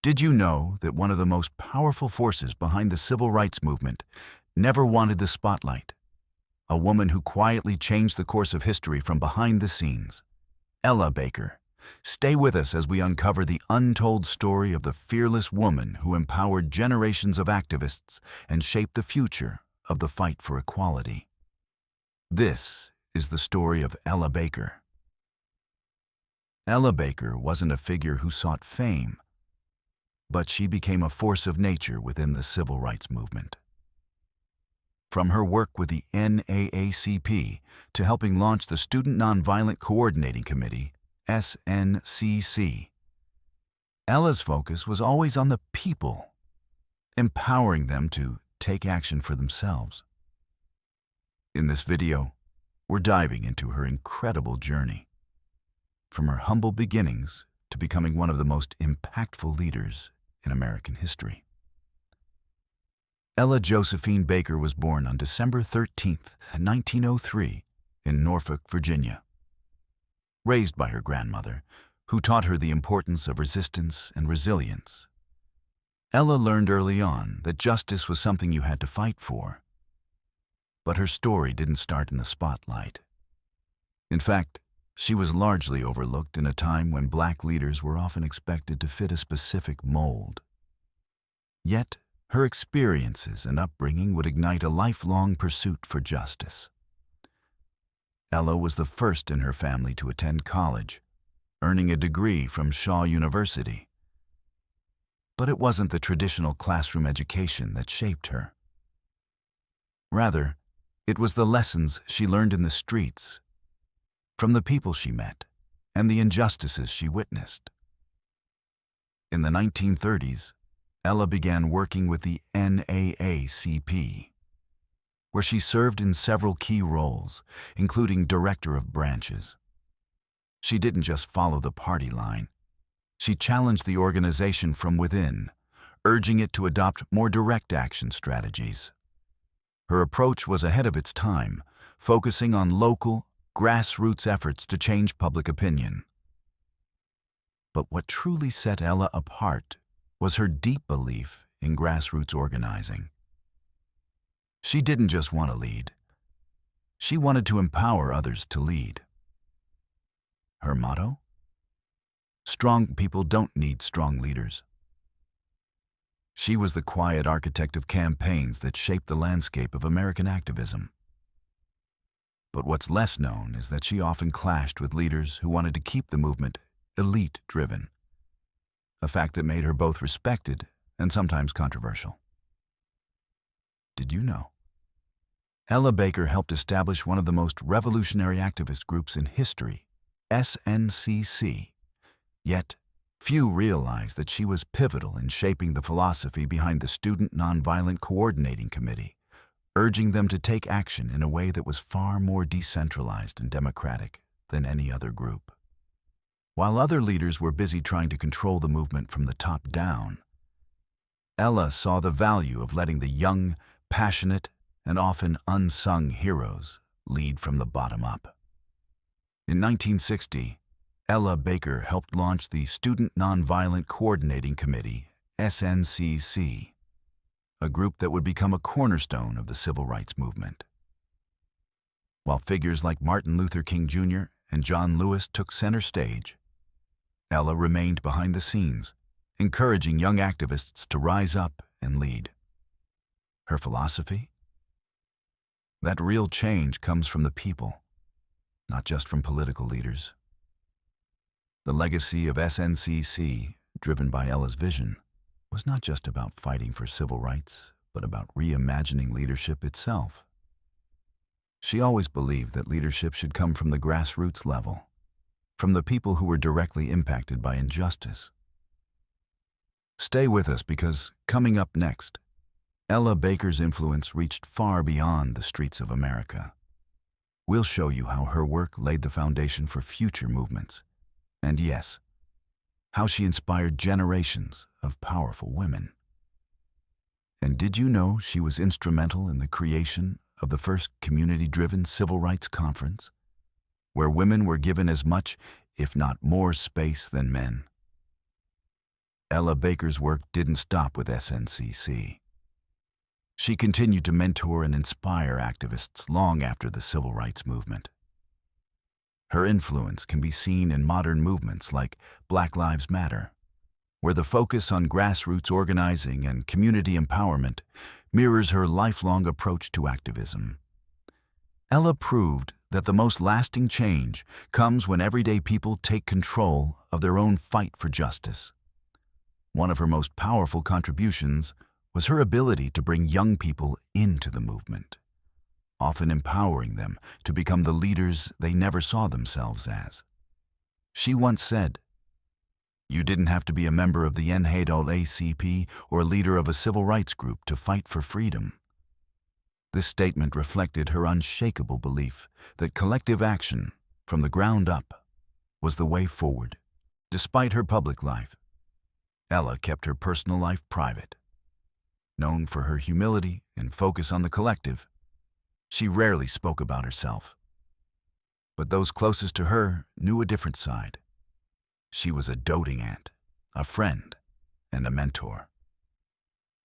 Did you know that one of the most powerful forces behind the civil rights movement never wanted the spotlight? A woman who quietly changed the course of history from behind the scenes. Ella Baker. Stay with us as we uncover the untold story of the fearless woman who empowered generations of activists and shaped the future of the fight for equality. This is the story of Ella Baker. Ella Baker wasn't a figure who sought fame, but she became a force of nature within the civil rights movement. From her work with the NAACP to helping launch the Student Nonviolent Coordinating Committee, SNCC, Ella's focus was always on the people, empowering them to take action for themselves. In this video, we're diving into her incredible journey, from her humble beginnings to becoming one of the most impactful leaders in American history. Ella Josephine Baker was born on December 13, 1903, in Norfolk, Virginia. Raised by her grandmother, who taught her the importance of resistance and resilience, Ella learned early on that justice was something you had to fight for. But her story didn't start in the spotlight. In fact, she was largely overlooked in a time when Black leaders were often expected to fit a specific mold. Yet, her experiences and upbringing would ignite a lifelong pursuit for justice. Ella was the first in her family to attend college, earning a degree from Shaw University. But it wasn't the traditional classroom education that shaped her. Rather, it was the lessons she learned in the streets, from the people she met, and the injustices she witnessed. In the 1930s, Ella began working with the NAACP, where she served in several key roles, including director of branches. She didn't just follow the party line. She challenged the organization from within, urging it to adopt more direct action strategies. Her approach was ahead of its time, focusing on local, grassroots efforts to change public opinion. But what truly set Ella apart was her deep belief in grassroots organizing. She didn't just want to lead. She wanted to empower others to lead. Her motto? Strong people don't need strong leaders. She was the quiet architect of campaigns that shaped the landscape of American activism. But what's less known is that she often clashed with leaders who wanted to keep the movement elite-driven, a fact that made her both respected and sometimes controversial. Did you know? Ella Baker helped establish one of the most revolutionary activist groups in history, SNCC. Yet, few realize that she was pivotal in shaping the philosophy behind the Student Nonviolent Coordinating Committee, urging them to take action in a way that was far more decentralized and democratic than any other group. While other leaders were busy trying to control the movement from the top down, Ella saw the value of letting the young, passionate, and often unsung heroes lead from the bottom up. In 1960, Ella Baker helped launch the Student Nonviolent Coordinating Committee, SNCC, a group that would become a cornerstone of the civil rights movement. While figures like Martin Luther King Jr. and John Lewis took center stage, Ella remained behind the scenes, encouraging young activists to rise up and lead. Her philosophy? That real change comes from the people, not just from political leaders. The legacy of SNCC, driven by Ella's vision, was not just about fighting for civil rights, but about reimagining leadership itself. She always believed that leadership should come from the grassroots level, from the people who were directly impacted by injustice. Stay with us because, coming up next, Ella Baker's influence reached far beyond the streets of America. We'll show you how her work laid the foundation for future movements, and yes, how she inspired generations of powerful women. And did you know she was instrumental in the creation of the first community-driven civil rights conference, where women were given as much, if not more, space than men? Ella Baker's work didn't stop with SNCC. She continued to mentor and inspire activists long after the civil rights movement. Her influence can be seen in modern movements like Black Lives Matter, where the focus on grassroots organizing and community empowerment mirrors her lifelong approach to activism. Ella proved that the most lasting change comes when everyday people take control of their own fight for justice. One of her most powerful contributions was her ability to bring young people into the movement, often empowering them to become the leaders they never saw themselves as. She once said, "You didn't have to be a member of the NAACP or a leader of a civil rights group to fight for freedom." This statement reflected her unshakable belief that collective action, from the ground up, was the way forward. Despite her public life, Ella kept her personal life private. Known for her humility and focus on the collective, she rarely spoke about herself. But those closest to her knew a different side. She was a doting aunt, a friend, and a mentor.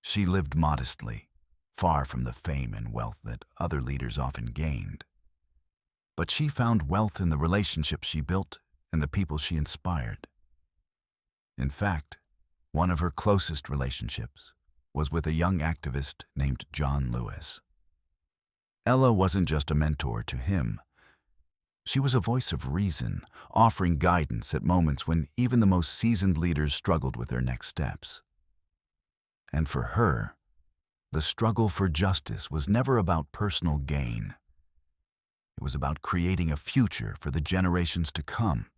She lived modestly, far from the fame and wealth that other leaders often gained. But she found wealth in the relationships she built and the people she inspired. In fact, one of her closest relationships was with a young activist named John Lewis. Ella wasn't just a mentor to him. She was a voice of reason, offering guidance at moments when even the most seasoned leaders struggled with their next steps. And for her, the struggle for justice was never about personal gain. It was about creating a future for the generations to come.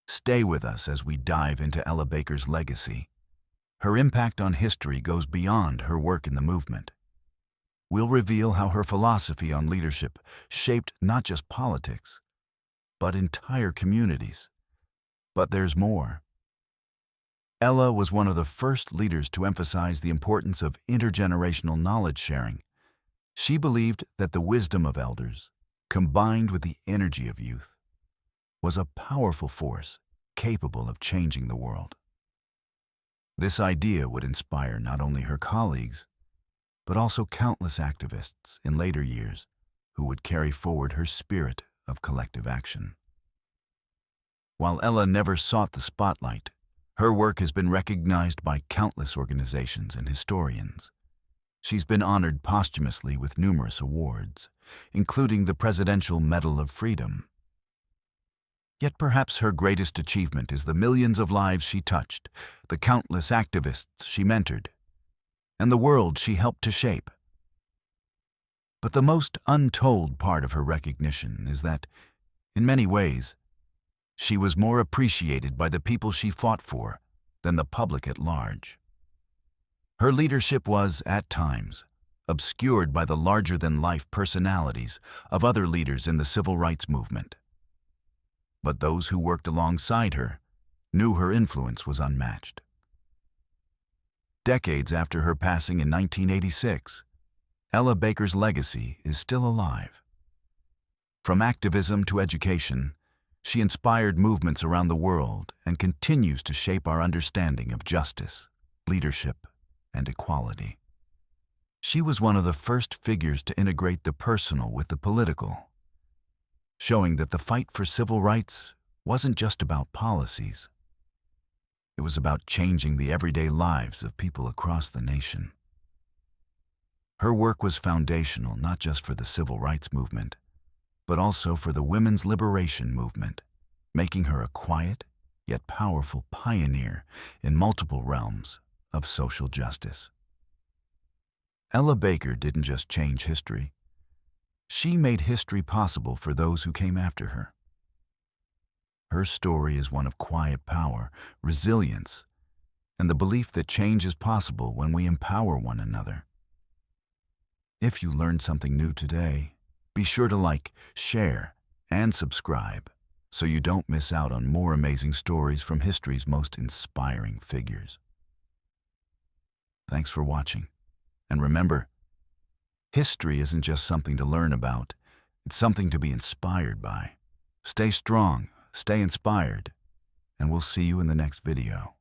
Stay with us as we dive into Ella Baker's legacy. Her impact on history goes beyond her work in the movement. We'll reveal how her philosophy on leadership shaped not just politics, but entire communities. But there's more. Ella was one of the first leaders to emphasize the importance of intergenerational knowledge sharing. She believed that the wisdom of elders, combined with the energy of youth, was a powerful force capable of changing the world. This idea would inspire not only her colleagues, but also countless activists in later years who would carry forward her spirit of collective action. While Ella never sought the spotlight, her work has been recognized by countless organizations and historians. She's been honored posthumously with numerous awards, including the Presidential Medal of Freedom. Yet perhaps her greatest achievement is the millions of lives she touched, the countless activists she mentored, and the world she helped to shape. But the most untold part of her recognition is that, in many ways, she was more appreciated by the people she fought for than the public at large. Her leadership was, at times, obscured by the larger-than-life personalities of other leaders in the civil rights movement. But those who worked alongside her knew her influence was unmatched. Decades after her passing in 1986, Ella Baker's legacy is still alive. From activism to education, she inspired movements around the world and continues to shape our understanding of justice, leadership, and equality. She was one of the first figures to integrate the personal with the political, showing that the fight for civil rights wasn't just about policies. It was about changing the everyday lives of people across the nation. Her work was foundational not just for the civil rights movement, but also for the women's liberation movement, making her a quiet yet powerful pioneer in multiple realms of social justice. Ella Baker didn't just change history. She made history possible for those who came after her. Her story is one of quiet power, resilience, and the belief that change is possible when we empower one another. If you learned something new today, be sure to like, share, and subscribe so you don't miss out on more amazing stories from history's most inspiring figures. Thanks for watching, and remember, history isn't just something to learn about, it's something to be inspired by. Stay strong, stay inspired, and we'll see you in the next video.